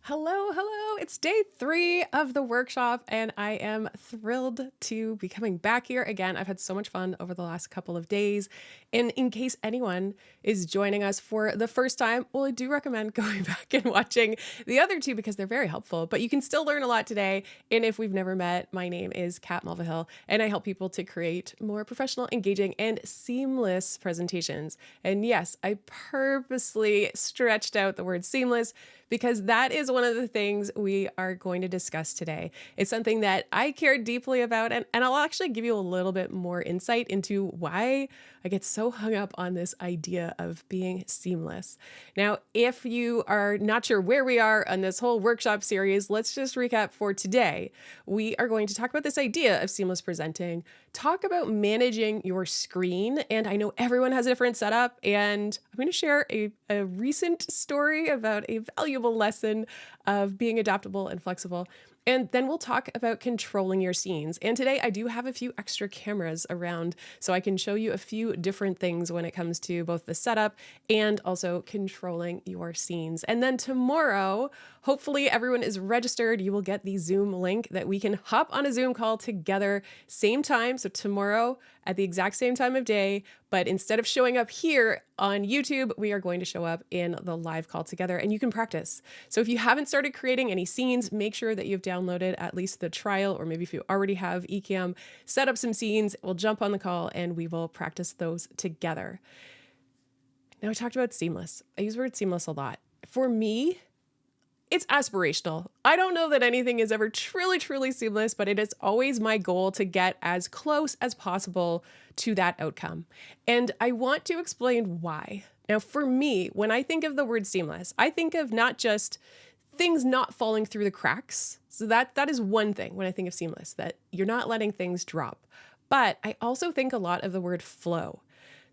Hello, hello. It's day 3 of the workshop, and I am thrilled to be coming back here again. I've had so much fun over the last couple of days. And in case anyone is joining us for the first time, well, I do recommend going back and watching the other two because they're very helpful, but you can still learn a lot today. And if we've never met, my name is Kat Mulvihill, and I help people to create more professional, engaging, and seamless presentations. And yes, I purposely stretched out the word seamless because that is one of the things we are going to discuss today. It's something that I care deeply about, and I'll actually give you a little bit more insight into why I get so hung up on this idea of being seamless. Now, if you are not sure where we are on this whole workshop series, let's just recap for today. We are going to talk about this idea of seamless presenting, talk about managing your screen, and I know everyone has a different setup, and I'm going to share a recent story about a valuable lesson of being adaptable and flexible. And then we'll talk about controlling your scenes. And today I do have a few extra cameras around so I can show you a few different things when it comes to both the setup and also controlling your scenes. And then tomorrow, hopefully everyone is registered. You will get the Zoom link that we can hop on a Zoom call together, same time. So tomorrow at the exact same time of day, but instead of showing up here on YouTube, we are going to show up in the live call together and you can practice. So if you haven't started creating any scenes, make sure that you've downloaded at least the trial, or maybe if you already have Ecamm, set up some scenes, we'll jump on the call and we will practice those together. Now I talked about seamless. I use the word seamless a lot. For me, it's aspirational. I don't know that anything is ever truly seamless, but it is always my goal to get as close as possible to that outcome. And I want to explain why. Now, for me, when I think of the word seamless, I think of not just things not falling through the cracks. So that is one thing when I think of seamless, that you're not letting things drop. But I also think a lot of the word flow.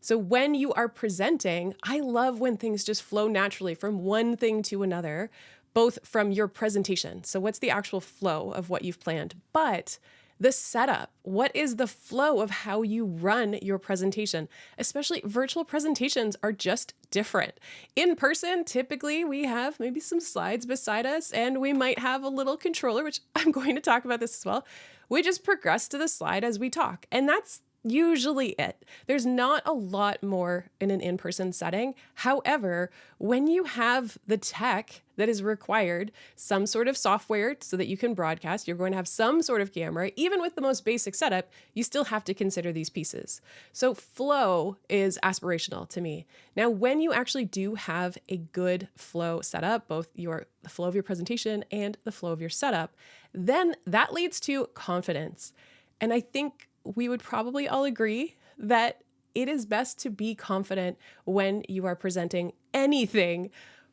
So when you are presenting, I love when things just flow naturally from one thing to another, both from your presentation. So what's the actual flow of what you've planned? But the setup, what is the flow of how you run your presentation? Especially virtual presentations are just different. In person, typically we have maybe some slides beside us and we might have a little controller, which I'm going to talk about this as well. We just progress to the slide as we talk. And that's usually it. There's not a lot more in an in-person setting. However, when you have the tech that is required, some sort of software so that you can broadcast, you're going to have some sort of camera, even with the most basic setup, you still have to consider these pieces. So flow is aspirational to me. Now, when you actually do have a good flow setup, both the flow of your presentation and the flow of your setup, then that leads to confidence. And I think we would probably all agree that it is best to be confident when you are presenting anything,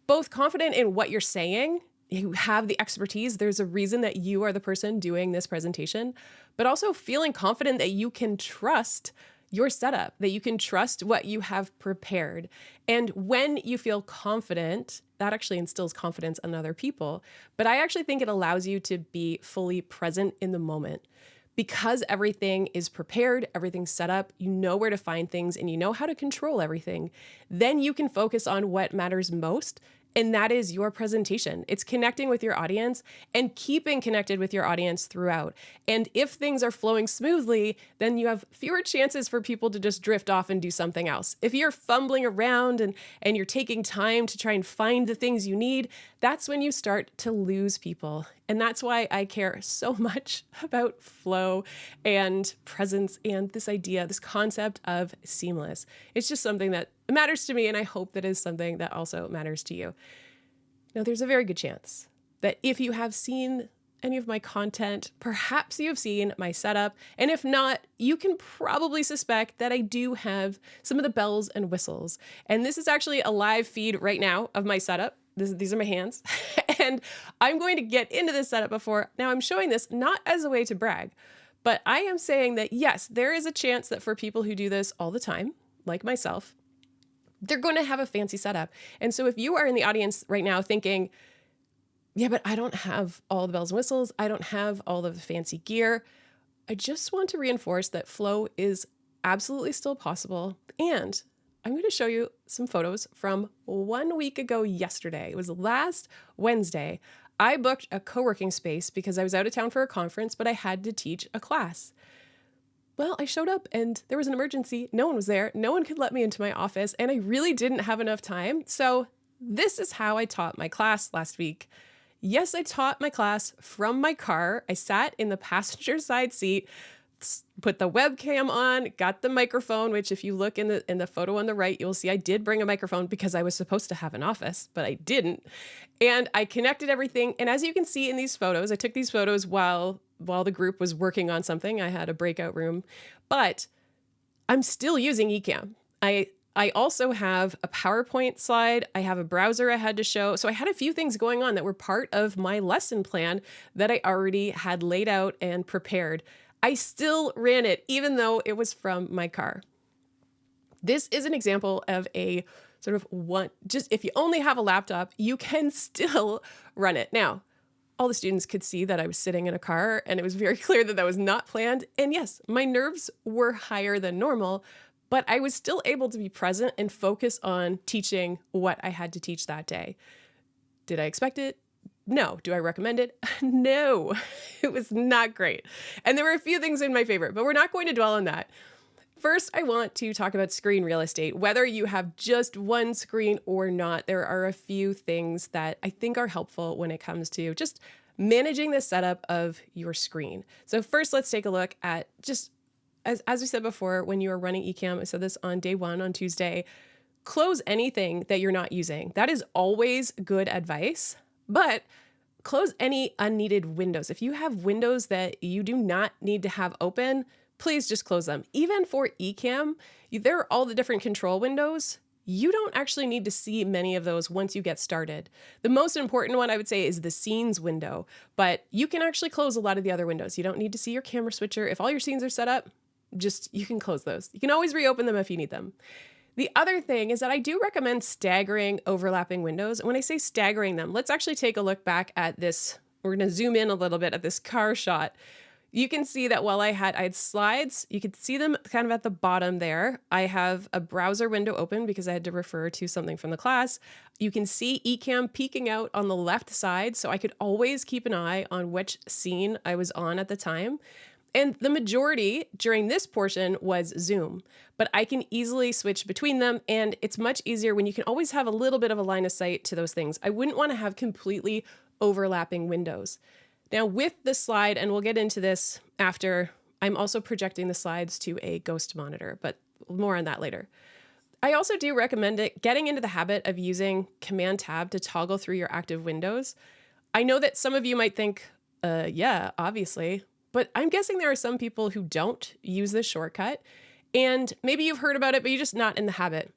both confident in what you're saying. You have the expertise. There's a reason that you are the person doing this presentation, but also feeling confident that you can trust your setup, that you can trust what you have prepared. And when you feel confident, that actually instills confidence in other people. But I actually think it allows you to be fully present in the moment. Because everything is prepared, everything's set up, you know where to find things, and you know how to control everything, then you can focus on what matters most, and that is your presentation. It's connecting with your audience and keeping connected with your audience throughout. And if things are flowing smoothly, then you have fewer chances for people to just drift off and do something else. If you're fumbling around and you're taking time to try and find the things you need, that's when you start to lose people. And that's why I care so much about flow and presence and this idea, this concept of seamless. It's just something that matters to me, and I hope that is something that also matters to you. Now, there's a very good chance that if you have seen any of my content, perhaps you have seen my setup, and if not, you can probably suspect that I do have some of the bells and whistles. And this is actually a live feed right now of my setup. These are my hands, and I'm going to get into this setup before. Now, I'm showing this not as a way to brag, but I am saying that yes, there is a chance that for people who do this all the time, like myself, they're going to have a fancy setup. And so if you are in the audience right now thinking, yeah, but I don't have all the bells and whistles, I don't have all of the fancy gear, I just want to reinforce that flow is absolutely still possible. And I'm going to show you some photos from 1 week ago yesterday. It was last Wednesday. I booked a co-working space because I was out of town for a conference, but I had to teach a class. Well, I showed up and there was an emergency. No one was there. No one could let me into my office, and I really didn't have enough time. So this is how I taught my class last week. Yes, I taught my class from my car. I sat in the passenger side seat, put the webcam on, got the microphone, which if you look in the photo on the right, you'll see I did bring a microphone because I was supposed to have an office, but I didn't. And I connected everything. And as you can see in these photos, I took these photos while the group was working on something. I had a breakout room, but I'm still using Ecamm. I also have a PowerPoint slide. I have a browser I had to show. So I had a few things going on that were part of my lesson plan that I already had laid out and prepared. I still ran it, even though it was from my car. This is an example of a sort of just if you only have a laptop, you can still run it. Now, all the students could see that I was sitting in a car, and it was very clear that that was not planned. And yes, my nerves were higher than normal, but I was still able to be present and focus on teaching what I had to teach that day. Did I expect it? No. Do I recommend it? No. It was not great. And there were a few things in my favor, but we're not going to dwell on that. First, I want to talk about screen real estate. Whether you have just one screen or not, there are a few things that I think are helpful when it comes to just managing the setup of your screen. So first, let's take a look at just, as we said before, when you are running Ecamm, I said this on day 1 on Tuesday, close anything that you're not using. That is always good advice, but close any unneeded windows. If you have windows that you do not need to have open, please just close them. Even for Ecamm, there are all the different control windows. You don't actually need to see many of those once you get started. The most important one I would say is the scenes window, but you can actually close a lot of the other windows. You don't need to see your camera switcher. If all your scenes are set up, you can close those. You can always reopen them if you need them. The other thing is that I do recommend staggering overlapping windows. And when I say staggering them, let's actually take a look back at this. We're going to zoom in a little bit at this car shot. You can see that while I had slides, you could see them kind of at the bottom there. I have a browser window open because I had to refer to something from the class. You can see Ecamm peeking out on the left side, so I could always keep an eye on which scene I was on at the time. And the majority during this portion was Zoom, but I can easily switch between them, and it's much easier when you can always have a little bit of a line of sight to those things. I wouldn't want to have completely overlapping windows. Now with the slide, and we'll get into this after, I'm also projecting the slides to a ghost monitor, but more on that later. I also do recommend getting into the habit of using Command Tab to toggle through your active windows. I know that some of you might think, yeah, obviously, but I'm guessing there are some people who don't use this shortcut, and maybe you've heard about it, but you're just not in the habit.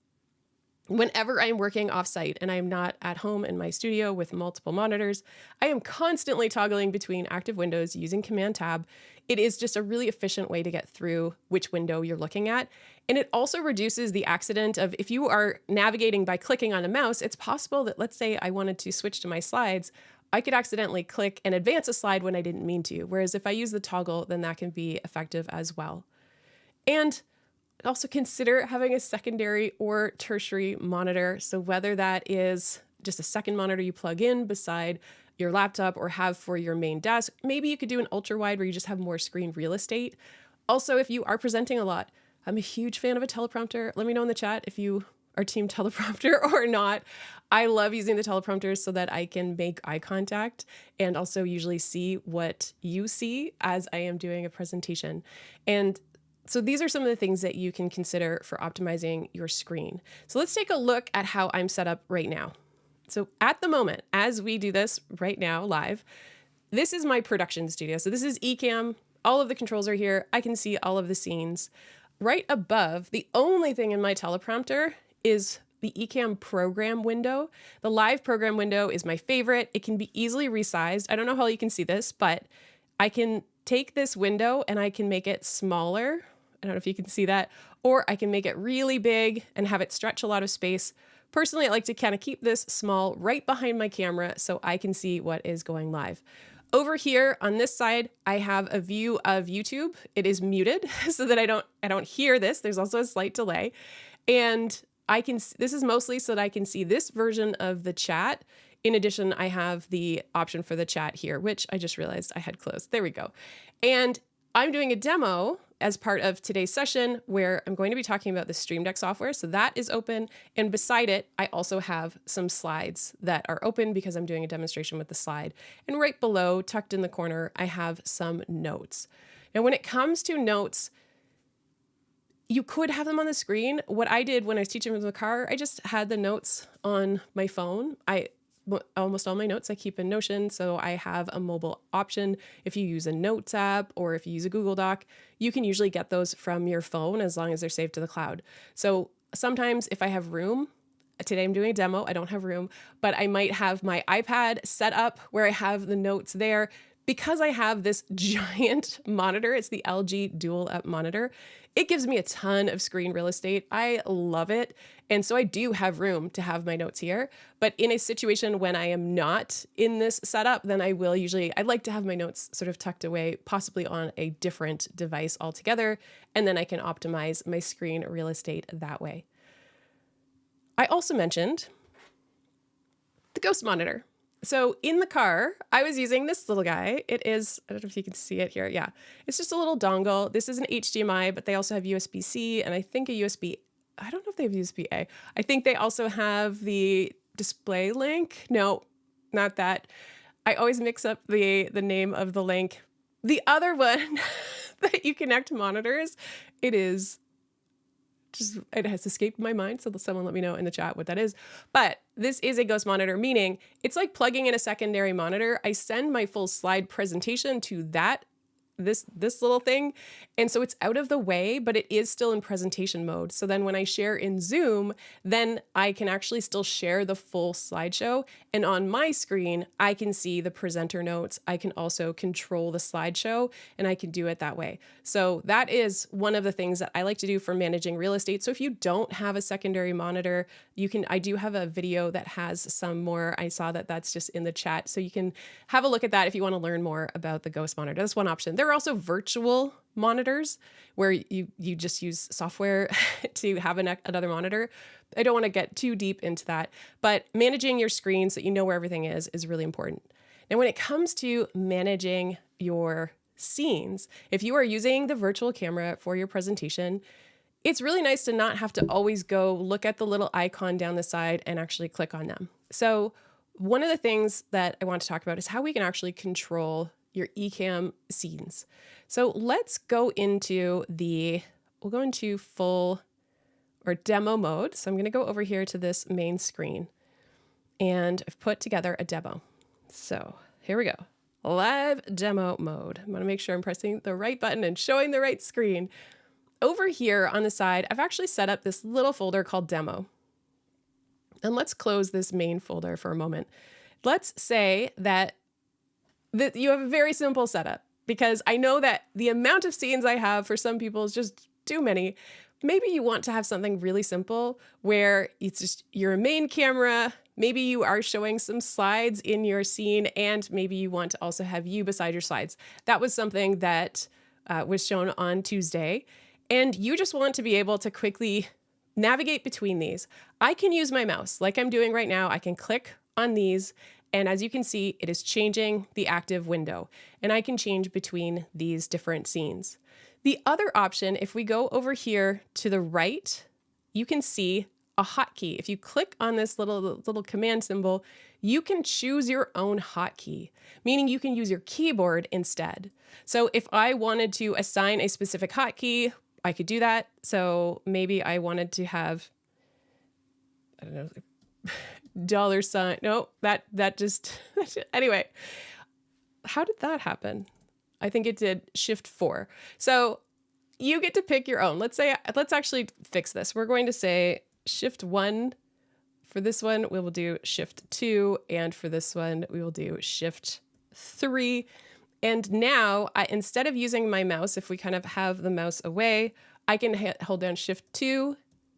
Whenever I'm working offsite and I'm not at home in my studio with multiple monitors, I am constantly toggling between active windows using Command Tab. It is just a really efficient way to get through which window you're looking at. And it also reduces the accident of if you are navigating by clicking on a mouse, it's possible that, let's say I wanted to switch to my slides, I could accidentally click and advance a slide when I didn't mean to. Whereas if I use the toggle, then that can be effective as well. And also consider having a secondary or tertiary monitor. So whether that is just a second monitor you plug in beside your laptop or have for your main desk, maybe you could do an ultra wide where you just have more screen real estate. Also, if you are presenting a lot, I'm a huge fan of a teleprompter. Let me know in the chat if you are team teleprompter or not. I love using the teleprompter so that I can make eye contact and also usually see what you see as I am doing a presentation. And so these are some of the things that you can consider for optimizing your screen. So let's take a look at how I'm set up right now. So at the moment, as we do this right now live, this is my production studio. So this is Ecamm. All of the controls are here. I can see all of the scenes. Right above, the only thing in my teleprompter is the Ecamm program window. The live program window is my favorite. It can be easily resized. I don't know how you can see this, but I can take this window and I can make it smaller. I don't know if you can see that, or I can make it really big and have it stretch a lot of space. Personally, I like to kind of keep this small right behind my camera so I can see what is going live. Over here on this side, I have a view of YouTube. It is muted so that I don't hear this. There's also a slight delay. And this is mostly so that I can see this version of the chat In addition, I have the option for the chat here, which I just realized I had closed. There we go. And I'm doing a demo as part of today's session where I'm going to be talking about the Stream Deck software. So that is open. And beside it, I also have some slides that are open because I'm doing a demonstration with the slide. And right below, tucked in the corner, I have some notes. Now, when it comes to notes, you could have them on the screen. What I did when I was teaching in the car, I just had the notes on my phone. Almost all my notes I keep in Notion, so I have a mobile option. If you use a Notes app or if you use a Google Doc, you can usually get those from your phone as long as they're saved to the cloud. So sometimes if I have room, today I'm doing a demo, I don't have room, but I might have my iPad set up where I have the notes there. Because I have this giant monitor, it's the LG dual up monitor, it gives me a ton of screen real estate. I love it. And so I do have room to have my notes here. But in a situation when I am not in this setup, then I'd like to have my notes sort of tucked away, possibly on a different device altogether. And then I can optimize my screen real estate that way. I also mentioned the Ghost monitor. So in the car, I was using this little guy. It is, I don't know if you can see it here. Yeah, it's just a little dongle. This is an HDMI, but they also have USB-C and I think a USB, I don't know if they have USB-A. I think they also have the display link. No, not that. I always mix up the name of the link. The other one that you connect monitors, it has escaped my mind, so someone let me know in the chat what that is. But this is a Ghost monitor, meaning it's like plugging in a secondary monitor. I send my full slide presentation to this little thing. And so it's out of the way, but it is still in presentation mode. So then when I share in Zoom, then I can actually still share the full slideshow. And on my screen, I can see the presenter notes. I can also control the slideshow and I can do it that way. So that is one of the things that I like to do for managing real estate. So if you don't have a secondary monitor, I do have a video that has some more. I saw that that's just in the chat. So you can have a look at that if you want to learn more about the Ghost monitor. That's one option. There are also virtual monitors where you just use software to have another monitor. I don't want to get too deep into that, but managing your screen so you know where everything is really important. And when it comes to managing your scenes, if you are using the virtual camera for your presentation, it's really nice to not have to always go look at the little icon down the side and actually click on them. So one of the things that I want to talk about is how we can actually control your Ecamm scenes. So let's go into we'll go into full or demo mode. So I'm going to go over here to this main screen and I've put together a demo. So here we go. Live demo mode. I'm going to make sure I'm pressing the right button and showing the right screen. Over here on the side, I've actually set up this little folder called demo. And let's close this main folder for a moment. Let's say that you have a very simple setup, because I know that the amount of scenes I have for some people is just too many. Maybe you want to have something really simple where it's just your main camera. Maybe you are showing some slides in your scene, and maybe you want to also have you beside your slides. That was something that was shown on Tuesday, and you just want to be able to quickly navigate between these. I can use my mouse like I'm doing right now. I can click on these, and as you can see, it is changing the active window, and I can change between these different scenes. The other option, if we go over here to the right, you can see a hotkey. If you click on this little command symbol, you can choose your own hotkey, meaning you can use your keyboard instead. So if I wanted to assign a specific hotkey, I could do that. So maybe I wanted to have, I don't know, $. No, that just, anyway, how did that happen? I think it did Shift 4. So you get to pick your own. Let's actually fix this. We're going to say Shift 1. For this one, we will do Shift 2. And for this one, we will do Shift 3. And now, instead of using my mouse, if we kind of have the mouse away, I can hold down Shift 2,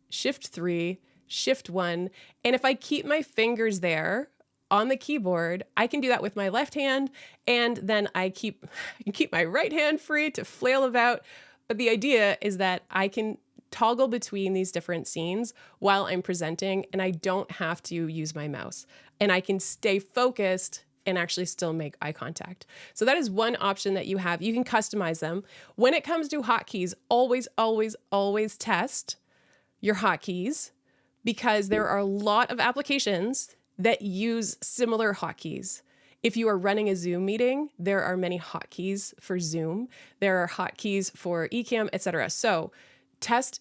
Shift 3, Shift 1. And if I keep my fingers there on the keyboard, I can do that with my left hand, and then I can keep my right hand free to flail about. But the idea is that I can toggle between these different scenes while I'm presenting, and I don't have to use my mouse. And I can stay focused and actually still make eye contact. So that is one option that you have. You can customize them. When it comes to hotkeys, always, always, always test your hotkeys, because there are a lot of applications that use similar hotkeys. If you are running a Zoom meeting, there are many hotkeys for Zoom. There are hotkeys for Ecamm, etc. So test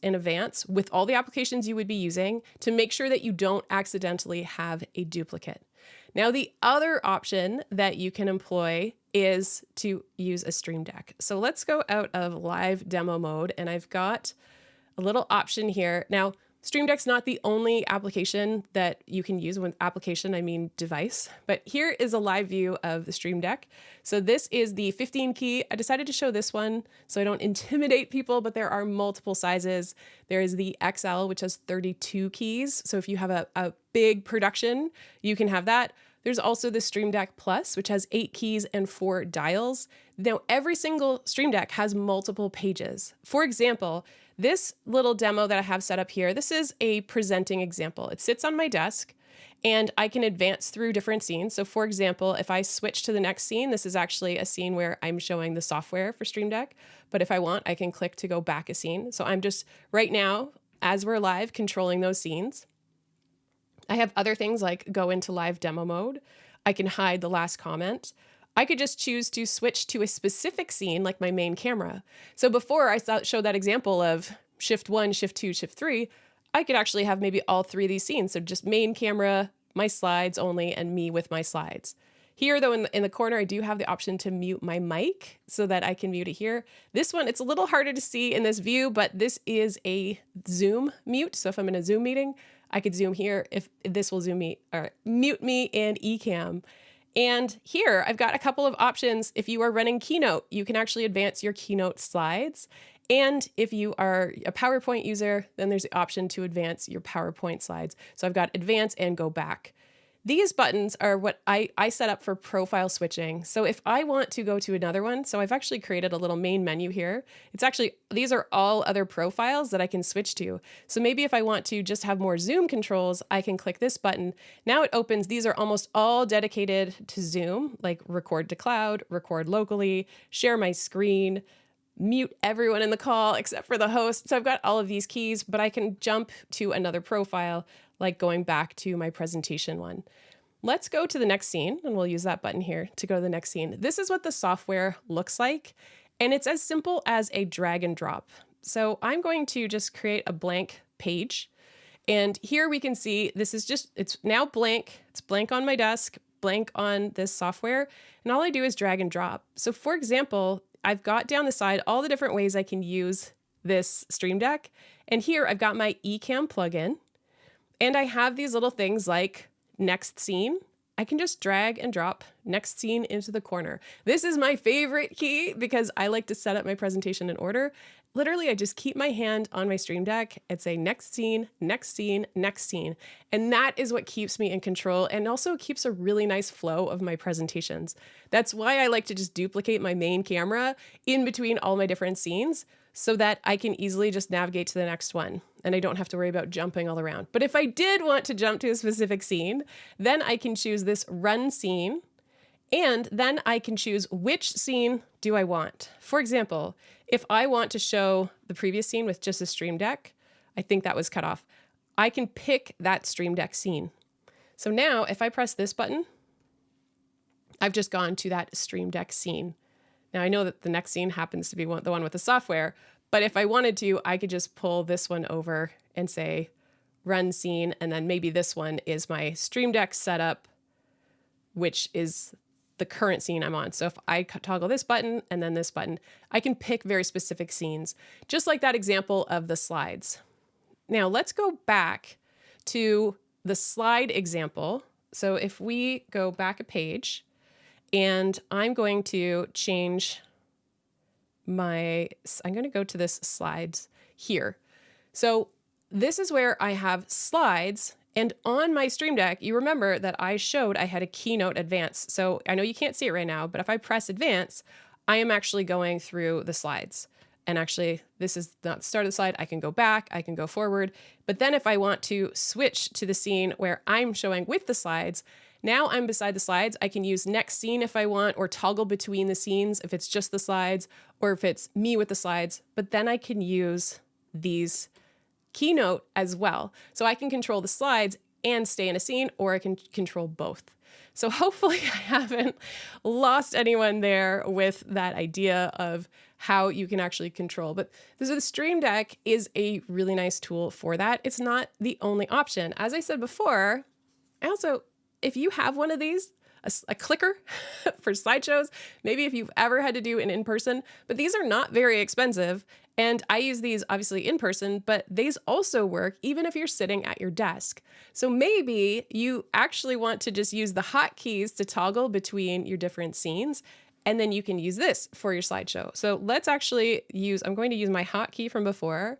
in advance with all the applications you would be using to make sure that you don't accidentally have a duplicate. Now, the other option that you can employ is to use a Stream Deck. So let's go out of live demo mode, and I've got a little option here. Now, Stream Deck's not the only application that you can use. With application, I mean device. But here is a live view of the Stream Deck. So this is the 15 key. I decided to show this one so I don't intimidate people, but there are multiple sizes. There is the XL, which has 32 keys. So if you have a big production, you can have that. There's also the Stream Deck Plus, which has 8 keys and 4 dials. Now, every single Stream Deck has multiple pages. For example, this little demo that I have set up here, this is a presenting example. It sits on my desk and I can advance through different scenes. So for example, if I switch to the next scene, this is actually a scene where I'm showing the software for Stream Deck. But if I want, I can click to go back a scene. So I'm just right now, as we're live, controlling those scenes. I have other things like go into live demo mode. I can hide the last comment. I could just choose to switch to a specific scene like my main camera. So before I showed that example of shift 1, shift 2, shift 3, I could actually have maybe all 3 of these scenes. So just main camera, my slides only, and me with my slides. Here though, in the corner, I do have the option to mute my mic so that I can mute it here. This one, it's a little harder to see in this view, but this is a Zoom mute. So if I'm in a Zoom meeting, I could zoom here. If this will zoom me or mute me in Ecamm. And here I've got a couple of options. If you are running Keynote, you can actually advance your Keynote slides. And if you are a PowerPoint user, then there's the option to advance your PowerPoint slides. So I've got advance and go back. These buttons are what I set up for profile switching. So if I want to go to another one, so I've actually created a little main menu here. It's actually, these are all other profiles that I can switch to. So maybe if I want to just have more Zoom controls, I can click this button. Now it opens, these are almost all dedicated to Zoom, like record to cloud, record locally, share my screen, mute everyone in the call except for the host. So I've got all of these keys, but I can jump to another profile, like going back to my presentation one. Let's go to the next scene, and we'll use that button here to go to the next scene. This is what the software looks like, and it's as simple as a drag and drop. So I'm going to just create a blank page, and here we can see this is just, it's now blank. It's blank on my desk, blank on this software, and all I do is drag and drop. So for example, I've got down the side all the different ways I can use this Stream Deck, and here I've got my Ecamm plugin. And I have these little things like next scene. I can just drag and drop next scene into the corner. This is my favorite key because I like to set up my presentation in order. Literally, I just keep my hand on my Stream Deck and say next scene, next scene, next scene. And that is what keeps me in control and also keeps a really nice flow of my presentations. That's why I like to just duplicate my main camera in between all my different scenes so that I can easily just navigate to the next one and I don't have to worry about jumping all around. But if I did want to jump to a specific scene, then I can choose this run scene, and then I can choose which scene do I want. For example, if I want to show the previous scene with just a Stream Deck, I think that was cut off, I can pick that Stream Deck scene. So now if I press this button, I've just gone to that Stream Deck scene. Now I know that the next scene happens to be the one with the software, but if I wanted to, I could just pull this one over and say run scene, and then maybe this one is my Stream Deck setup, which is the current scene I'm on. So if I toggle this button and then this button, I can pick very specific scenes, just like that example of the slides. Now let's go back to the slide example. So if we go back a page, and I'm going to change I'm going to go to this slides here. So this is where I have slides, and on my Stream Deck, you remember that I showed I had a Keynote Advance. So I know you can't see it right now, but if I press Advance, I am actually going through the slides. And actually, this is not the start of the slide. I can go back, I can go forward. But then if I want to switch to the scene where I'm showing with the slides, now I'm beside the slides. I can use next scene if I want, or toggle between the scenes if it's just the slides, or if it's me with the slides. But then I can use these keynote as well. So I can control the slides and stay in a scene, or I can control both. So hopefully I haven't lost anyone there with that idea of how you can actually control. But the Stream Deck is a really nice tool for that. It's not the only option. As I said before, if you have one of these, a clicker for slideshows, maybe if you've ever had to do an in-person, but these are not very expensive. And I use these obviously in person, but these also work even if you're sitting at your desk. So maybe you actually want to just use the hotkeys to toggle between your different scenes, and then you can use this for your slideshow. So let's actually I'm going to use my hotkey from before.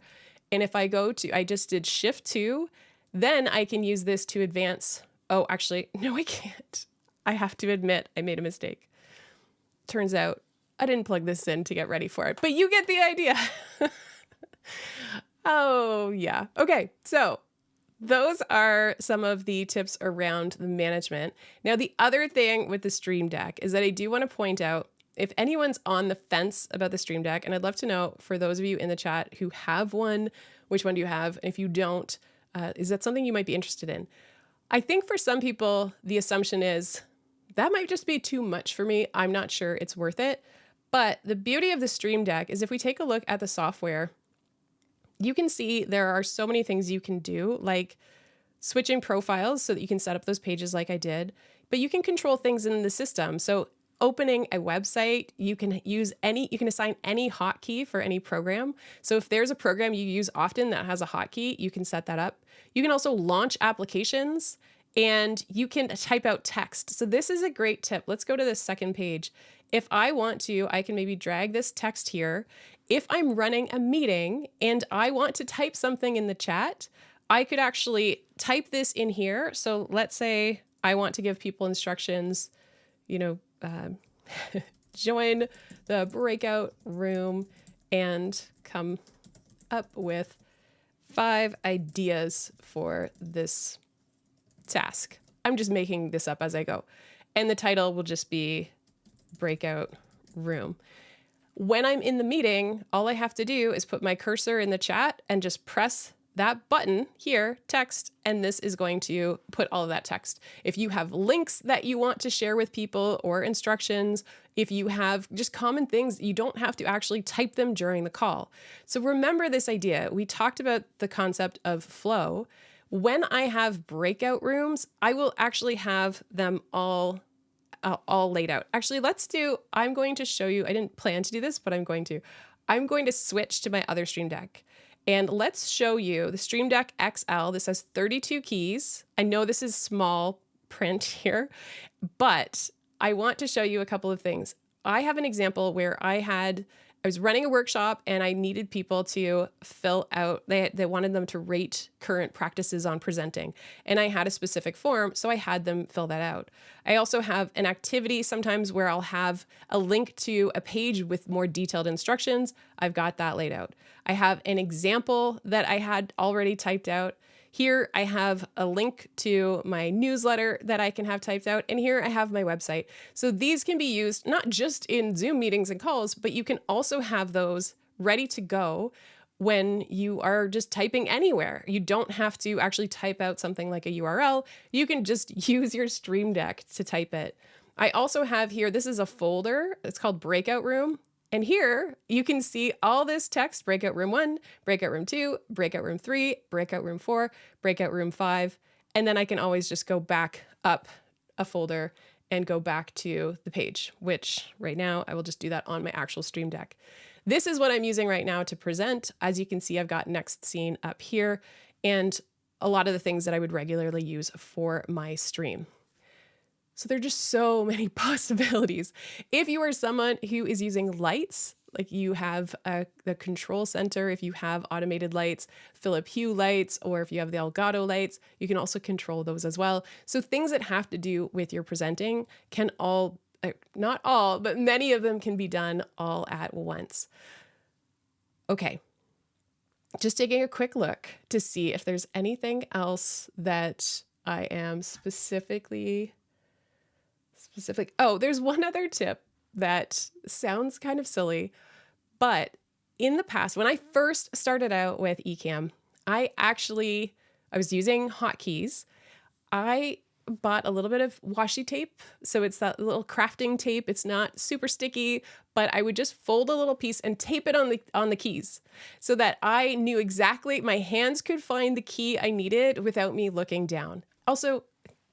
And if I I just did Shift 2, then I can use this to advance. Oh, actually, no, I can't. I have to admit I made a mistake. Turns out I didn't plug this in to get ready for it, but you get the idea. Oh, yeah. Okay, so those are some of the tips around the management. Now, the other thing with the Stream Deck is that I do want to point out, if anyone's on the fence about the Stream Deck, and I'd love to know for those of you in the chat who have one, which one do you have? And if you don't, is that something you might be interested in? I think for some people, the assumption is that might just be too much for me. I'm not sure it's worth it. But the beauty of the Stream Deck is if we take a look at the software, you can see there are so many things you can do, like switching profiles so that you can set up those pages like I did, but you can control things in the system. So opening a website, you can assign any hotkey for any program. So if there's a program you use often that has a hotkey, you can set that up. You can also launch applications, and you can type out text. So this is a great tip. Let's go to the second page. If I want to, I can maybe drag this text here. If I'm running a meeting and I want to type something in the chat, I could actually type this in here. So let's say I want to give people instructions, join the breakout room and come up with 5 ideas for this task. I'm just making this up as I go. And the title will just be breakout room. When I'm in the meeting, all I have to do is put my cursor in the chat and just press that button here, text, and this is going to put all of that text. If you have links that you want to share with people or instructions, if you have just common things, you don't have to actually type them during the call. So remember this idea. We talked about the concept of flow. When I have breakout rooms, I will actually have them all laid out. Actually, I'm going to show you, I didn't plan to do this, but I'm going to switch to my other Stream Deck. And let's show you the Stream Deck XL. This has 32 keys. I know this is small print here, but I want to show you a couple of things. I have an example where I was running a workshop and I needed people to fill out, they wanted them to rate current practices on presenting. And I had a specific form, so I had them fill that out. I also have an activity sometimes where I'll have a link to a page with more detailed instructions. I've got that laid out. I have an example that I had already typed out. Here I have a link to my newsletter that I can have typed out, and here I have my website. So these can be used not just in Zoom meetings and calls, but you can also have those ready to go when you are just typing anywhere. You don't have to actually type out something like a URL. You can just use your Stream Deck to type it. I also have here, this is a folder. It's called Breakout Room. And here you can see all this text: breakout room 1, breakout room 2, breakout room 3, breakout room 4, breakout room 5. And then I can always just go back up a folder and go back to the page, which right now I will just do that on my actual Stream Deck. This is what I'm using right now to present. As you can see, I've got next scene up here and a lot of the things that I would regularly use for my stream. So there are just so many possibilities. If you are someone who is using lights, like you have the control center, if you have automated lights, Philip Hue lights, or if you have the Elgato lights, you can also control those as well. So things that have to do with your presenting can not all, but many of them can be done all at once. Okay, just taking a quick look to see if there's anything else that I am specific. Oh, there's one other tip that sounds kind of silly, but in the past, when I first started out with Ecamm, I was using hotkeys. I bought a little bit of washi tape. So it's that little crafting tape. It's not super sticky, but I would just fold a little piece and tape it on the keys so that I knew exactly my hands could find the key I needed without me looking down. Also,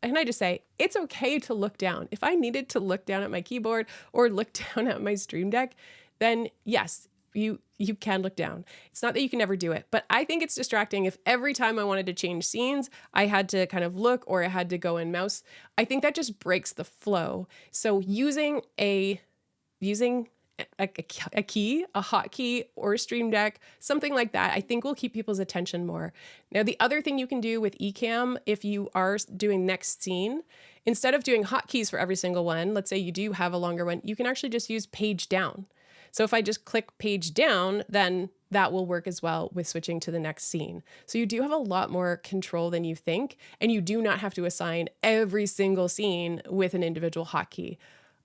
can I just say, it's okay to look down. If I needed to look down at my keyboard or look down at my Stream Deck, then yes, you can look down. It's not that you can never do it, but I think it's distracting if every time I wanted to change scenes, I had to kind of look or I had to go and mouse. I think that just breaks the flow. So using a key, a hotkey or a Stream Deck, something like that, I think will keep people's attention more. Now, the other thing you can do with Ecamm, if you are doing next scene, instead of doing hotkeys for every single one, let's say you do have a longer one, you can actually just use page down. So if I just click page down, then that will work as well with switching to the next scene. So you do have a lot more control than you think, and you do not have to assign every single scene with an individual hotkey.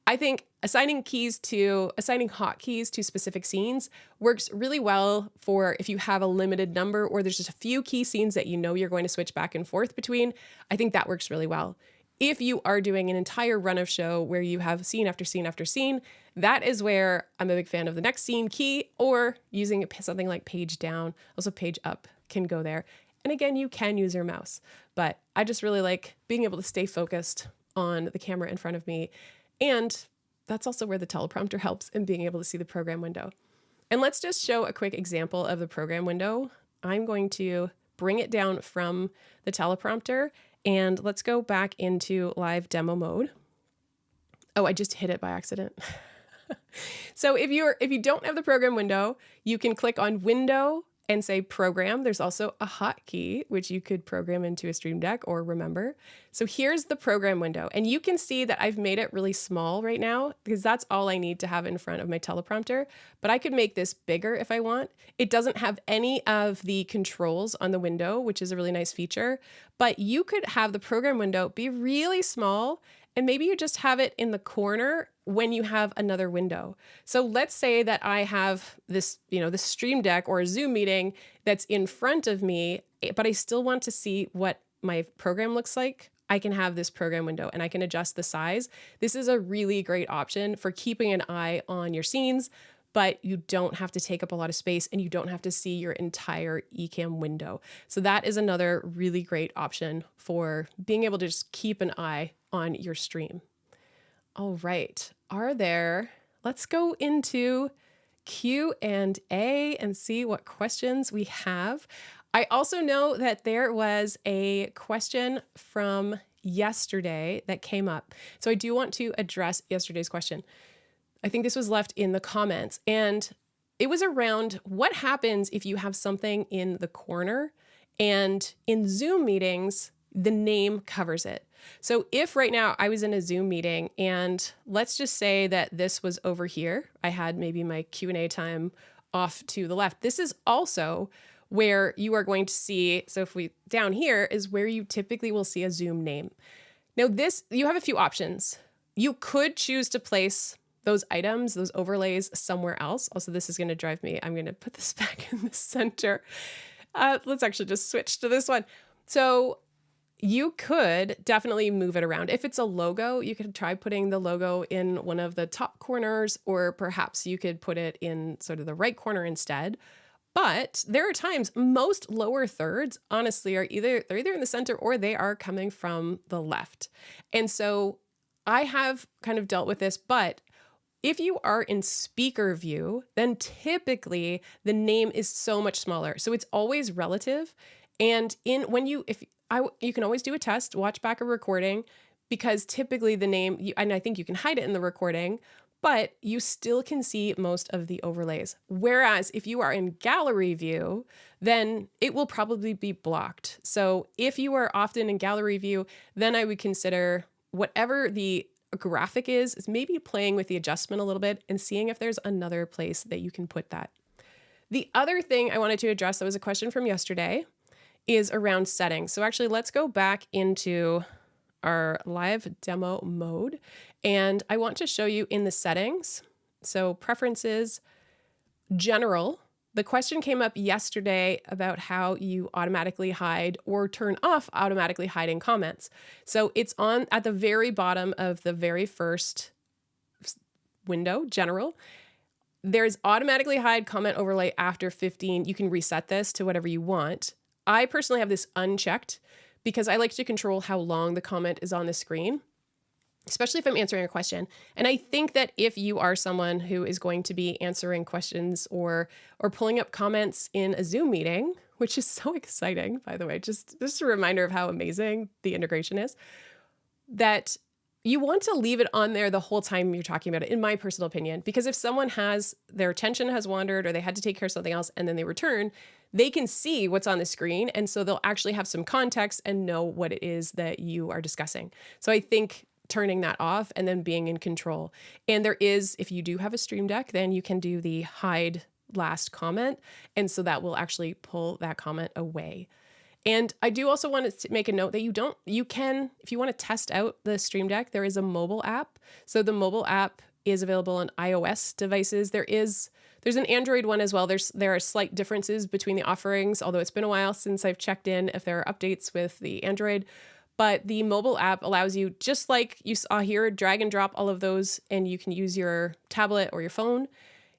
I think assigning hotkeys to specific scenes works really well for if you have a limited number or there's just a few key scenes that you know you're going to switch back and forth between. I think that works really well. If you are doing an entire run of show where you have scene after scene after scene, that is where I'm a big fan of the next scene key or using something like page down. Also page up can go there. And again, you can use your mouse, but I just really like being able to stay focused on the camera in front of me. And that's also where the teleprompter helps in being able to see the program window. And let's just show a quick example of the program window. I'm going to bring it down from the teleprompter and let's go back into live demo mode. Oh, I just hit it by accident. So if you don't have the program window, you can click on window and say program. There's also a hotkey, which you could program into a Stream Deck or remember. So here's the program window. And you can see that I've made it really small right now because that's all I need to have in front of my teleprompter. But I could make this bigger if I want. It doesn't have any of the controls on the window, which is a really nice feature. But you could have the program window be really small and maybe you just have it in the corner when you have another window. So let's say that I have this, this Stream Deck or a Zoom meeting that's in front of me, but I still want to see what my program looks like. I can have this program window and I can adjust the size. This is a really great option for keeping an eye on your scenes, but you don't have to take up a lot of space and you don't have to see your entire Ecamm window. So that is another really great option for being able to just keep an eye on your stream. All right, let's go into Q&A and see what questions we have. I also know that there was a question from yesterday that came up. So I do want to address yesterday's question. I think this was left in the comments and it was around what happens if you have something in the corner and in Zoom meetings, the name covers it. So if right now I was in a Zoom meeting and let's just say that this was over here, I had maybe my Q&A time off to the left. This is also where you are going to see, so if we down here is where you typically will see a Zoom name. Now you have a few options. You could choose to place those items, those overlays somewhere else. Also, this is going to drive me. I'm going to put this back in the center. Let's actually just switch to this one. So you could definitely move it around. If it's a logo, you could try putting the logo in one of the top corners, or perhaps you could put it in sort of the right corner instead. But there are times most lower thirds, honestly, they're either in the center or they are coming from the left. And so I have kind of dealt with this, but if you are in speaker view, then typically the name is so much smaller. So it's always relative. And you can always do a test, watch back a recording, because typically the name, and I think you can hide it in the recording, but you still can see most of the overlays. Whereas if you are in gallery view, then it will probably be blocked. So if you are often in gallery view, then I would consider whatever the graphic is maybe playing with the adjustment a little bit and seeing if there's another place that you can put that. The other thing I wanted to address that was a question from yesterday is around settings. So actually, let's go back into our live demo mode. And I want to show you in the settings. So preferences, general. The question came up yesterday about how you automatically hide or turn off automatically hiding comments. So it's on at the very bottom of the very first window, general. There's automatically hide comment overlay after 15. You can reset this to whatever you want. I personally have this unchecked because I like to control how long the comment is on the screen, especially if I'm answering a question. And I think that if you are someone who is going to be answering questions or pulling up comments in a Zoom meeting, which is so exciting, by the way, just a reminder of how amazing the integration is, that you want to leave it on there the whole time you're talking about it, in my personal opinion, because if someone has their attention has wandered or they had to take care of something else and then they return, they can see what's on the screen. And so they'll actually have some context and know what it is that you are discussing. So I think turning that off and then being in control. And there is, if you do have a Stream Deck, then you can do the hide last comment. And so that will actually pull that comment away. And I do also want to make a note that you can, if you want to test out the Stream Deck, there is a mobile app. So the mobile app is available on iOS devices. There's an Android one as well. There are slight differences between the offerings, although it's been a while since I've checked in if there are updates with the Android. But the mobile app allows you, just like you saw here, drag and drop all of those, and you can use your tablet or your phone.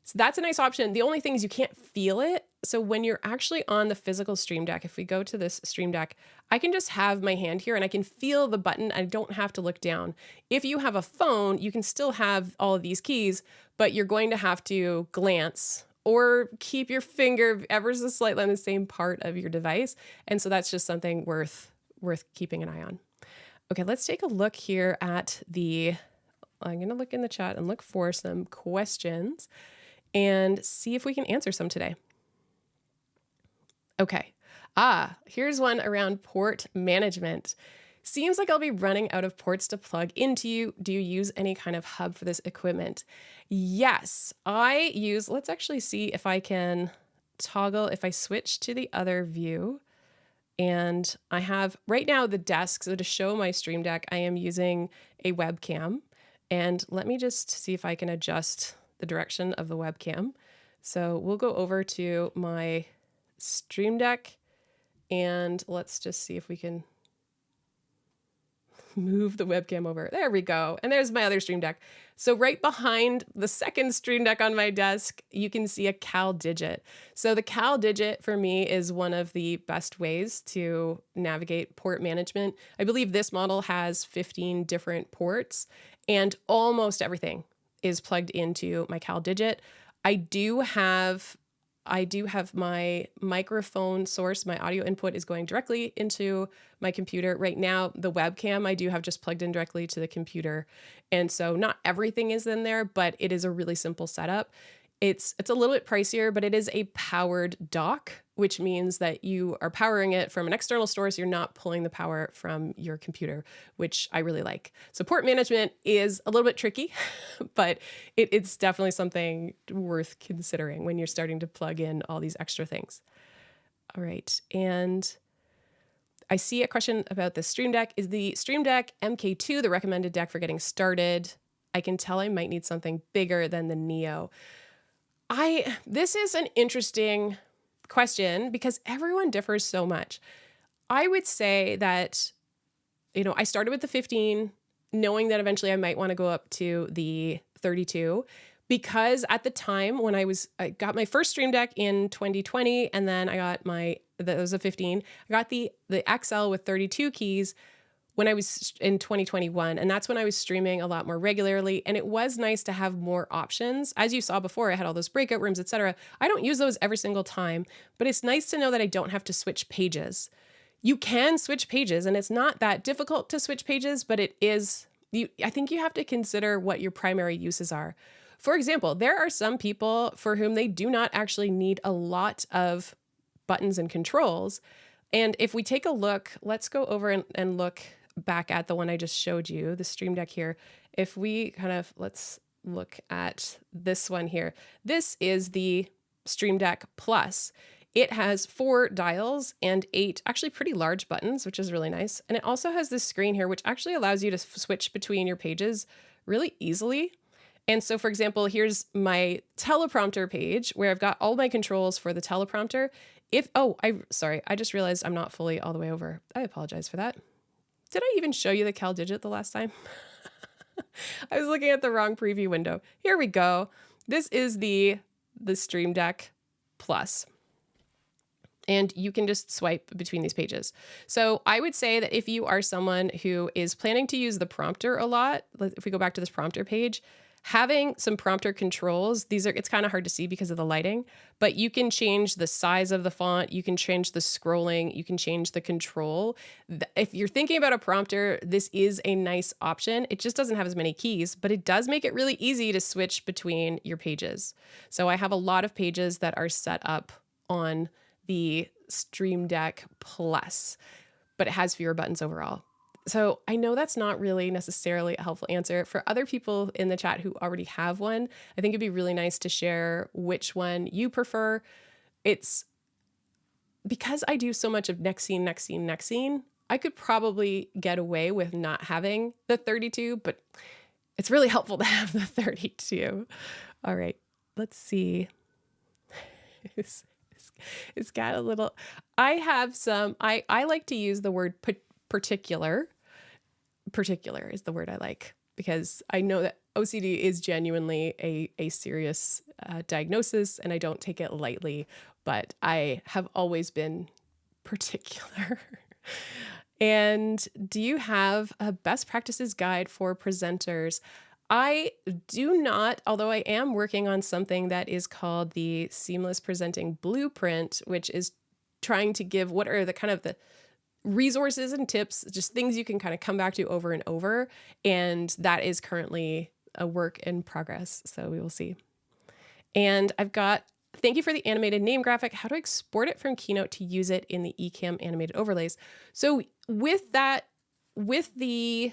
So that's a nice option. The only thing is you can't feel it. So when you're actually on the physical Stream Deck, if we go to this Stream Deck, I can just have my hand here and I can feel the button. I don't have to look down. If you have a phone, you can still have all of these keys, but you're going to have to glance or keep your finger ever so slightly on the same part of your device. And so that's just something worth keeping an eye on. Okay, let's take a look here at I'm going to look in the chat and look for some questions and see if we can answer some today. Okay. Here's one around port management. Seems like I'll be running out of ports to plug into. Do you use any kind of hub for this equipment? Yes, I use, let's actually see if I can toggle, if I switch to the other view. And I have right now the desk. So to show my Stream Deck, I am using a webcam. And let me just see if I can adjust the direction of the webcam. So we'll go over to my Stream Deck and let's just see if we can move the webcam over. There we go. And there's my other Stream Deck. So right behind the second Stream Deck on my desk, you can see a Cal Digit. So the Cal Digit for me is one of the best ways to navigate port management. I believe this model has 15 different ports and almost everything is plugged into my Cal Digit. I do have my microphone source. My audio input is going directly into my computer. Right now, the webcam I do have just plugged in directly to the computer. And so not everything is in there, but it is a really simple setup. It's a little bit pricier, but it is a powered dock, which means that you are powering it from an external source. You're not pulling the power from your computer, which I really like. So port management is a little bit tricky, but it's definitely something worth considering when you're starting to plug in all these extra things. All right. And I see a question about the Stream Deck. Is the Stream Deck MK2 the recommended deck for getting started? I can tell I might need something bigger than the Neo. This is an interesting question because everyone differs so much. I would say that, I started with the 15, knowing that eventually I might want to go up to the 32, because at the time when I got my first Stream Deck in 2020, and then I got that was a 15. I got the XL with 32 keys when I was in 2021. And that's when I was streaming a lot more regularly. And it was nice to have more options. As you saw before, I had all those breakout rooms, etc. I don't use those every single time, but it's nice to know that I don't have to switch pages. You can switch pages and it's not that difficult to switch pages, but I think you have to consider what your primary uses are. For example, there are some people for whom they do not actually need a lot of buttons and controls. And if we take a look, let's go over and look back at the one I just showed you, the Stream Deck here. If we let's look at this one here. This is the Stream Deck Plus. It has 4 dials and 8 actually pretty large buttons, which is really nice. And it also has this screen here, which actually allows you to switch between your pages really easily. And so, for example, here's my teleprompter page where I've got all my controls for the teleprompter. Sorry, I just realized I'm not fully all the way over. I apologize for that. Did I even show you the Cal Digit the last time? I was looking at the wrong preview window. Here we go. This is the Stream Deck Plus. And you can just swipe between these pages. So I would say that if you are someone who is planning to use the prompter a lot, if we go back to this prompter page, having some prompter controls, it's kind of hard to see because of the lighting, but you can change the size of the font, you can change the scrolling, you can change the control. If you're thinking about a prompter, this is a nice option. It just doesn't have as many keys, but it does make it really easy to switch between your pages. So I have a lot of pages that are set up on the Stream Deck Plus, but it has fewer buttons overall. So I know that's not really necessarily a helpful answer. For other people in the chat who already have one, I think it'd be really nice to share which one you prefer. It's because I do so much of next scene, I could probably get away with not having the 32, but it's really helpful to have the 32. All right, let's see. It's got a little, I have some, I like to use the word particular. Particular is the word I like, because I know that OCD is genuinely a serious diagnosis and I don't take it lightly, but I have always been particular. And do you have a best practices guide for presenters? I do not, although I am working on something that is called the Seamless Presenting Blueprint, which is trying to give what are the kind of the resources and tips, just things you can kind of come back to over and over. And that is currently a work in progress. So we will see. And thank you for the animated name graphic. How do I export it from Keynote to use it in the Ecamm animated overlays? So with the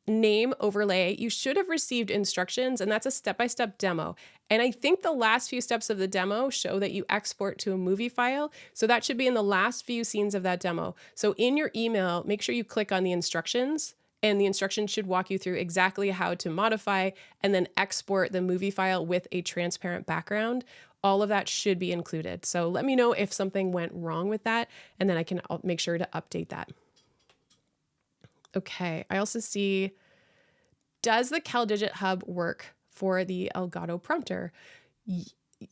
name overlay, you should have received instructions, and that's a step-by-step demo. And I think the last few steps of the demo show that you export to a movie file. So that should be in the last few scenes of that demo. So in your email, make sure you click on the instructions, and the instructions should walk you through exactly how to modify and then export the movie file with a transparent background. All of that should be included. So let me know if something went wrong with that, and then I can make sure to update that. Okay, I also see, does the Cal Digit Hub work for the Elgato prompter?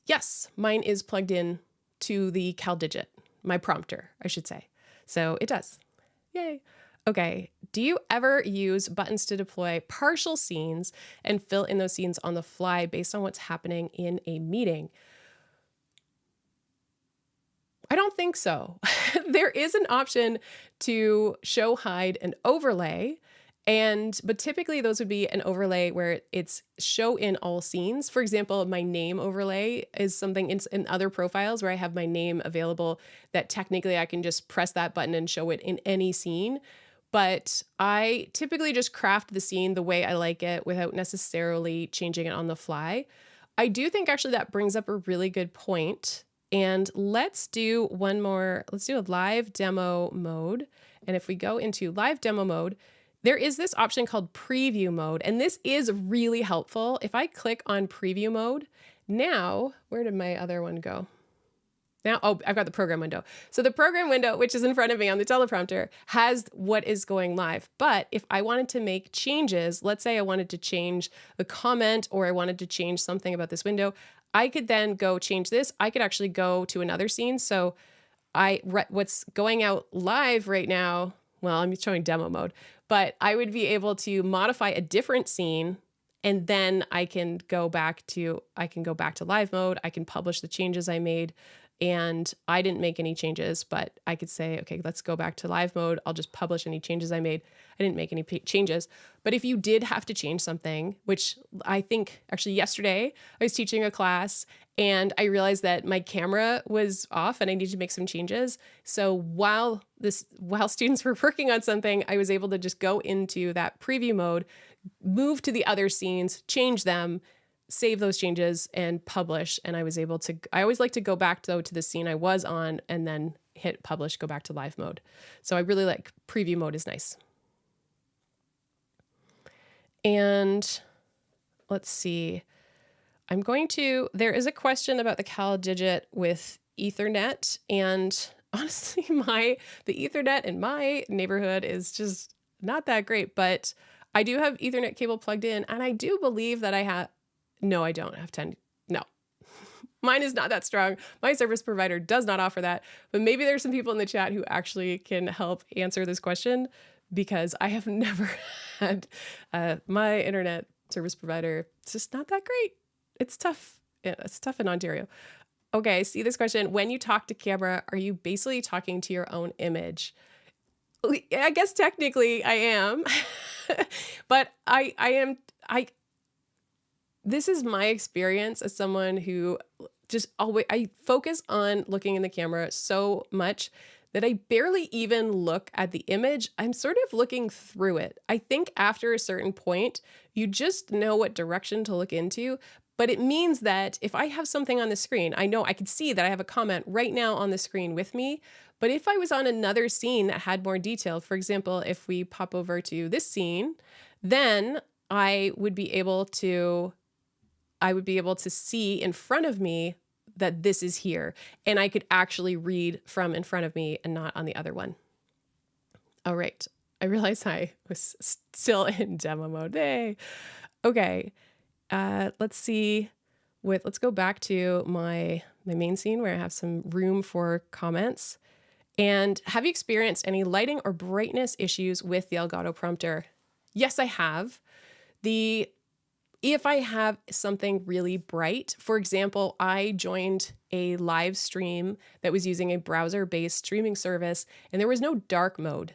Yes, mine is plugged in to the Cal Digit, my prompter, I should say. So it does. Yay. Okay, do you ever use buttons to deploy partial scenes and fill in those scenes on the fly based on what's happening in a meeting? I don't think so. There is an option to show, hide, and overlay. But typically those would be an overlay where it's show in all scenes. For example, my name overlay is something in other profiles where I have my name available that technically I can just press that button and show it in any scene. But I typically just craft the scene the way I like it without necessarily changing it on the fly. I do think actually that brings up a really good point. And let's do one more. Let's do a live demo mode. And if we go into live demo mode, there is this option called preview mode. And this is really helpful. If I click on preview mode, now, where did my other one go? Now, I've got the program window. So the program window, which is in front of me on the teleprompter, has what is going live. But if I wanted to make changes, let's say I wanted to change the comment or I wanted to change something about this window, I could then go change this. I could actually go to another scene. So what's going out live right now, well, I'm showing demo mode, but I would be able to modify a different scene, and then I can go back to live mode. I can publish the changes I made, and I didn't make any changes, but I could say, okay, let's go back to live mode. I'll just publish any changes I made. I didn't make any changes. But if you did have to change something, which I think actually yesterday I was teaching a class and I realized that my camera was off and I needed to make some changes. So while students were working on something, I was able to just go into that preview mode, move to the other scenes, change them, save those changes and publish. And I was able to, I always like to go back though to the scene I was on and then hit publish, go back to live mode. So I really like preview mode is nice. And let's see, there is a question about the Cal Digit with Ethernet, and honestly, the Ethernet in my neighborhood is just not that great, but I do have Ethernet cable plugged in, and I do believe that no, I don't have 10. No, mine is not that strong. My service provider does not offer that, but maybe there's some people in the chat who actually can help answer this question, because I have never had my internet service provider. It's just not that great. It's tough. Yeah, it's tough in Ontario. Okay, see this question. When you talk to camera, are you basically talking to your own image? I guess technically I am, but this is my experience as someone who I focus on looking in the camera so much that I barely even look at the image. I'm sort of looking through it. I think after a certain point, you just know what direction to look into, but it means that if I have something on the screen, I know I could see that I have a comment right now on the screen with me. But if I was on another scene that had more detail, for example, if we pop over to this scene, then I would be able to see in front of me that this is here, and I could actually read from in front of me and not on the other one. All right. I realized I was still in demo mode. Hey. Okay. Let's see. Let's go back to my main scene where I have some room for comments. And have you experienced any lighting or brightness issues with the Elgato prompter? Yes, I have. If I have something really bright, for example, I joined a live stream that was using a browser-based streaming service, and there was no dark mode.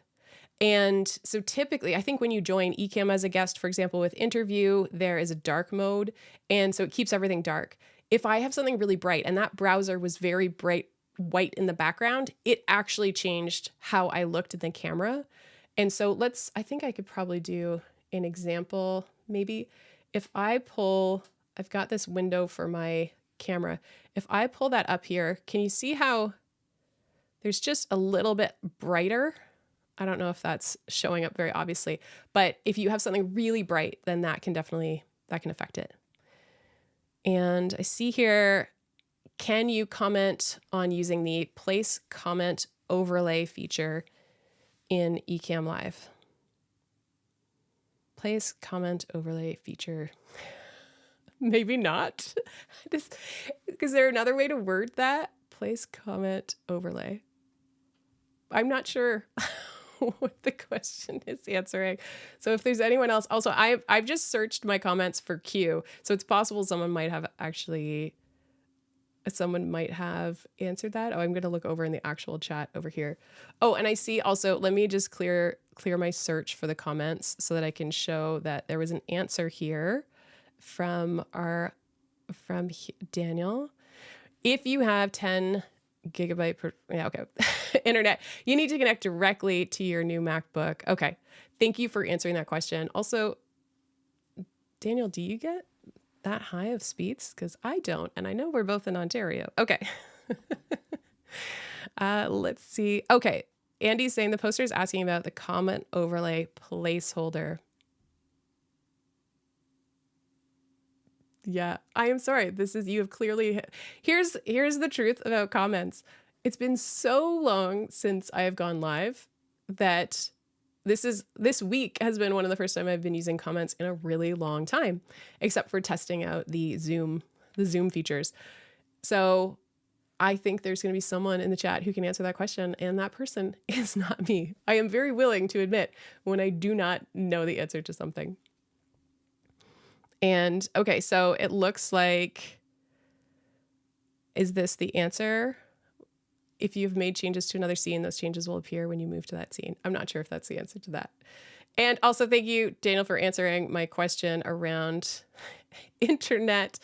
And so typically, I think when you join Ecamm as a guest, for example, with interview, there is a dark mode, and so it keeps everything dark. If I have something really bright, and that browser was very bright white in the background, it actually changed how I looked at the camera. And so I think I could probably do an example, maybe. If I've got this window for my camera. If I pull that up here, can you see how there's just a little bit brighter? I don't know if that's showing up very obviously, but if you have something really bright, then that can affect it. And I see here, can you comment on using the place comment overlay feature in Ecamm Live? Place comment overlay feature. Maybe not. Is there another way to word that? Place comment overlay. I'm not sure what the question is answering. So if there's anyone else, also I've just searched my comments for Q. So it's possible someone might have answered that. Oh, I'm going to look over in the actual chat over here. Oh, and I see also, let me just clear my search for the comments so that I can show that there was an answer here from Daniel. If you have 10 gigabyte per, internet, you need to connect directly to your new MacBook. Okay. Thank you for answering that question. Also, Daniel, do you get that high of speeds? Because I don't, and I know we're both in Ontario. Okay. Let's see. Okay. Andy's saying the poster is asking about the comment overlay placeholder. Yeah, I am sorry. You have clearly, here's the truth about comments. It's been so long since I have gone live that this week has been one of the first time I've been using comments in a really long time, except for testing out the Zoom features. So I think there's going to be someone in the chat who can answer that question, and that person is not me. I am very willing to admit when I do not know the answer to something. And okay, so it looks like, is this the answer? If you've made changes to another scene, those changes will appear when you move to that scene. I'm not sure if that's the answer to that. And also thank you, Daniel, for answering my question around internet.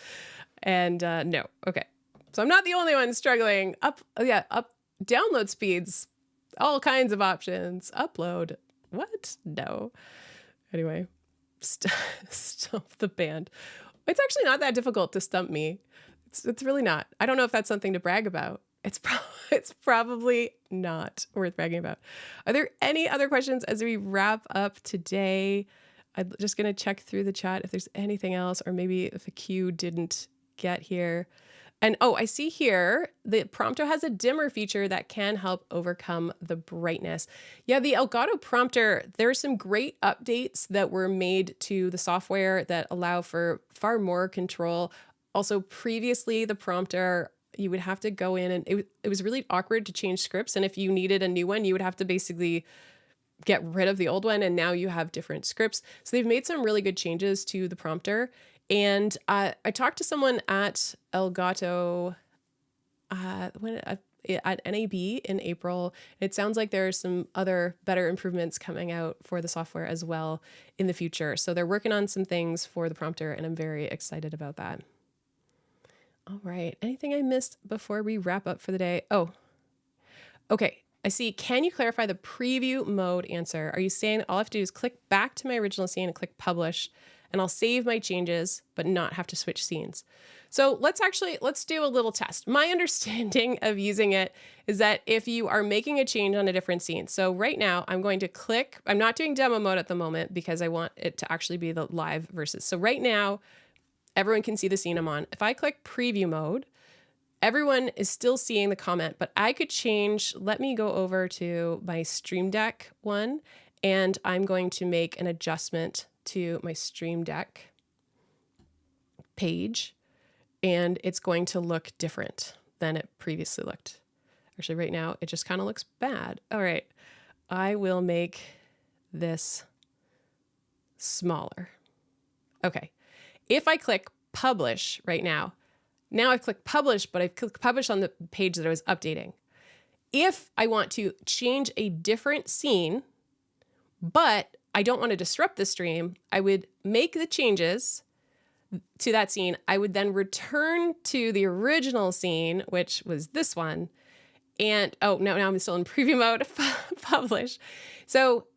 And no, okay. So I'm not the only one struggling. Download speeds, all kinds of options. Upload, what? No. Anyway, stop the band. It's actually not that difficult to stump me. It's really not. I don't know if that's something to brag about. It's probably not worth bragging about. Are there any other questions as we wrap up today? I'm just going to check through the chat if there's anything else, or maybe if a cue didn't get here. And oh, I see here the Prompto has a dimmer feature that can help overcome the brightness. Yeah, the Elgato prompter, there are some great updates that were made to the software that allow for far more control. Also, previously, the prompter, you would have to go in and it was really awkward to change scripts. And if you needed a new one, you would have to basically get rid of the old one. And now you have different scripts. So they've made some really good changes to the prompter. And I talked to someone at Elgato at NAB in April. It sounds like there are some other better improvements coming out for the software as well in the future. So they're working on some things for the prompter, and I'm very excited about that. All right. Anything I missed before we wrap up for the day? Oh, okay. I see. Can you clarify the preview mode answer? Are you saying all I have to do is click back to my original scene and click publish, and I'll save my changes, but not have to switch scenes? So let's do a little test. My understanding of using it is that if you are making a change on a different scene. So right now I'm going to click, I'm not doing demo mode at the moment because I want it to actually be the live versus. So right now, everyone can see the scene I'm on. If I click preview mode, everyone is still seeing the comment, but I could change. Let me go over to my Stream Deck one, and I'm going to make an adjustment to my Stream Deck page, and it's going to look different than it previously looked. Actually, right now, it just kind of looks bad. All right, I will make this smaller. Okay, if I click publish right now, I click publish, but I click publish on the page that I was updating. If I want to change a different scene, but I don't want to disrupt the stream, I would make the changes to that scene. I would then return to the original scene, which was this one. And oh, no, now I'm still in preview mode, publish. So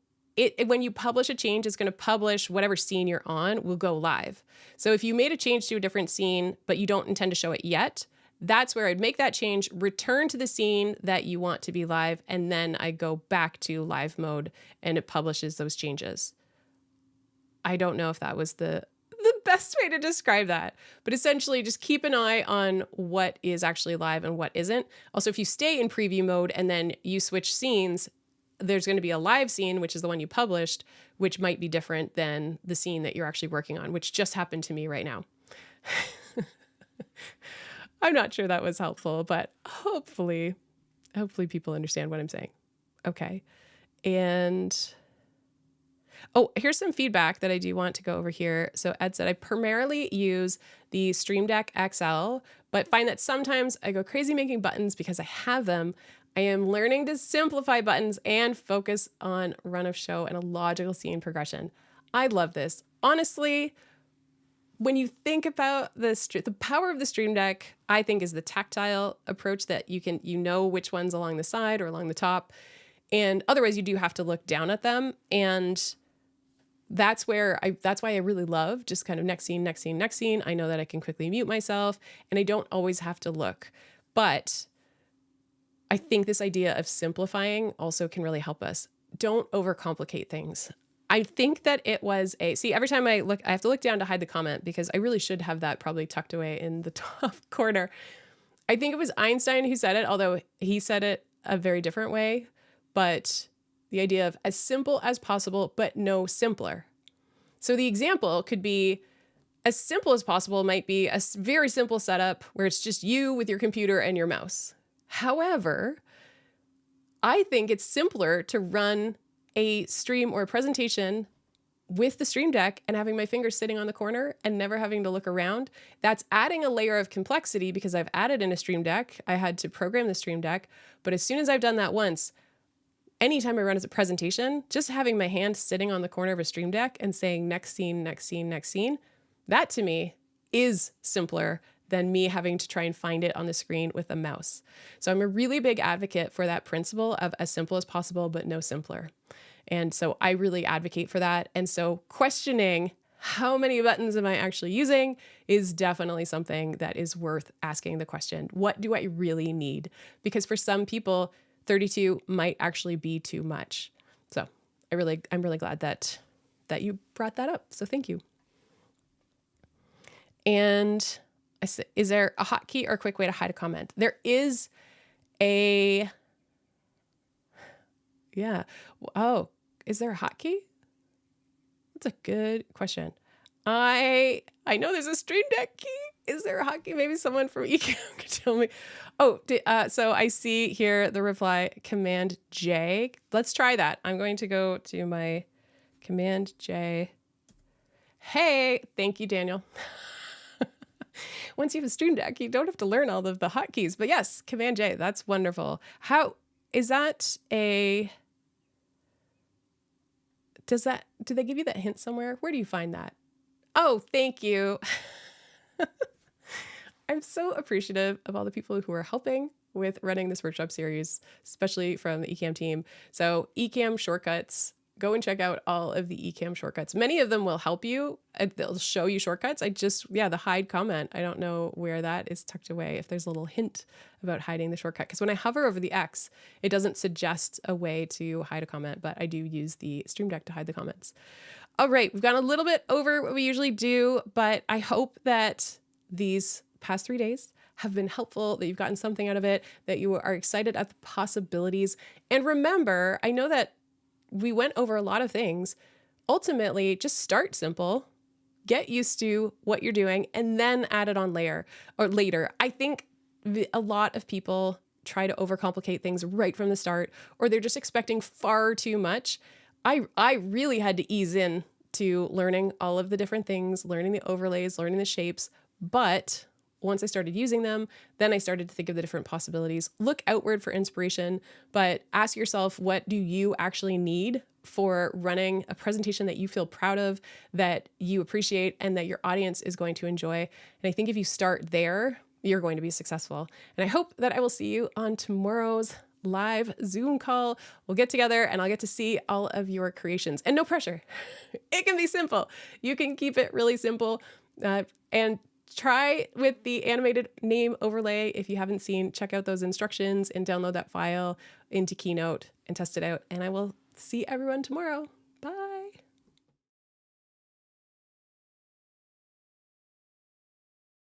when you publish a change, it's going to publish whatever scene you're on will go live. So if you made a change to a different scene, but you don't intend to show it yet, that's where I'd make that change, return to the scene that you want to be live, and then I go back to live mode and it publishes those changes. I don't know if that was the best way to describe that, but essentially just keep an eye on what is actually live and what isn't. Also, if you stay in preview mode and then you switch scenes, there's going to be a live scene, which is the one you published, which might be different than the scene that you're actually working on, which just happened to me right now. I'm not sure that was helpful, but hopefully people understand what I'm saying. Okay. And oh, here's some feedback that I do want to go over here. So Ed said, I primarily use the Stream Deck XL, but find that sometimes I go crazy making buttons because I have them. I am learning to simplify buttons and focus on run of show and a logical scene progression. I love this. Honestly, when you think about this, the power of the Stream Deck, I think is the tactile approach that you know which one's along the side or along the top. And otherwise you do have to look down at them. And that's why I really love just kind of next scene, next scene, next scene. I know that I can quickly mute myself and I don't always have to look. But I think this idea of simplifying also can really help us. Don't overcomplicate things. I think that it was every time I look, I have to look down to hide the comment because I really should have that probably tucked away in the top corner. I think it was Einstein who said it, although he said it a very different way, but the idea of as simple as possible, but no simpler. So the example could be as simple as possible might be a very simple setup where it's just you with your computer and your mouse. However, I think it's simpler to run a stream or a presentation with the Stream Deck and having my fingers sitting on the corner and never having to look around. That's adding a layer of complexity because I've added in a Stream Deck. I had to program the Stream Deck, but as soon as I've done that once, anytime I run as a presentation, just having my hand sitting on the corner of a Stream Deck and saying next scene, next scene, next scene, that to me is simpler than me having to try and find it on the screen with a mouse. So I'm a really big advocate for that principle of as simple as possible, but no simpler. And so I really advocate for that. And so questioning how many buttons am I actually using is definitely something that is worth asking the question. What do I really need? Because for some people, 32 might actually be too much. So I'm really glad that you brought that up. So thank you. And is there a hotkey or a quick way to hide a comment? There is a, yeah. Oh, is there a hotkey? That's a good question. I know there's a Stream Deck key. Is there a hotkey? Maybe someone from Ecamm could tell me. Oh, so I see here the reply, Command J. Let's try that. I'm going to go to my Command J. Hey, thank you, Daniel. Once you have a Stream Deck, you don't have to learn all of the hotkeys. But yes, Command J, that's wonderful. How is that a... do they give you that hint somewhere? Where do you find that? Oh, thank you. I'm so appreciative of all the people who are helping with running this workshop series, especially from the Ecamm team. So Ecamm shortcuts, go and check out all of the Ecamm shortcuts. Many of them will help you. They'll show you shortcuts. The hide comment, I don't know where that is tucked away, if there's a little hint about hiding the shortcut. Because when I hover over the X, it doesn't suggest a way to hide a comment, but I do use the Stream Deck to hide the comments. All right, we've gone a little bit over what we usually do, but I hope that these past 3 days have been helpful, that you've gotten something out of it, that you are excited at the possibilities. And remember, I know that we went over a lot of things. Ultimately, just start simple, get used to what you're doing, and then add it on later. I think a lot of people try to overcomplicate things right from the start, or they're just expecting far too much. I really had to ease in to learning all of the different things, learning the overlays, learning the shapes. But once I started using them, then I started to think of the different possibilities. Look outward for inspiration, but ask yourself, what do you actually need for running a presentation that you feel proud of, that you appreciate, and that your audience is going to enjoy? And I think if you start there, you're going to be successful. And I hope that I will see you on tomorrow's live Zoom call. We'll get together and I'll get to see all of your creations. And no pressure. It can be simple. You can keep it really simple. And try with the animated name overlay. If you haven't seen, check out those instructions and download that file into Keynote and test it out. And I will see everyone tomorrow. Bye.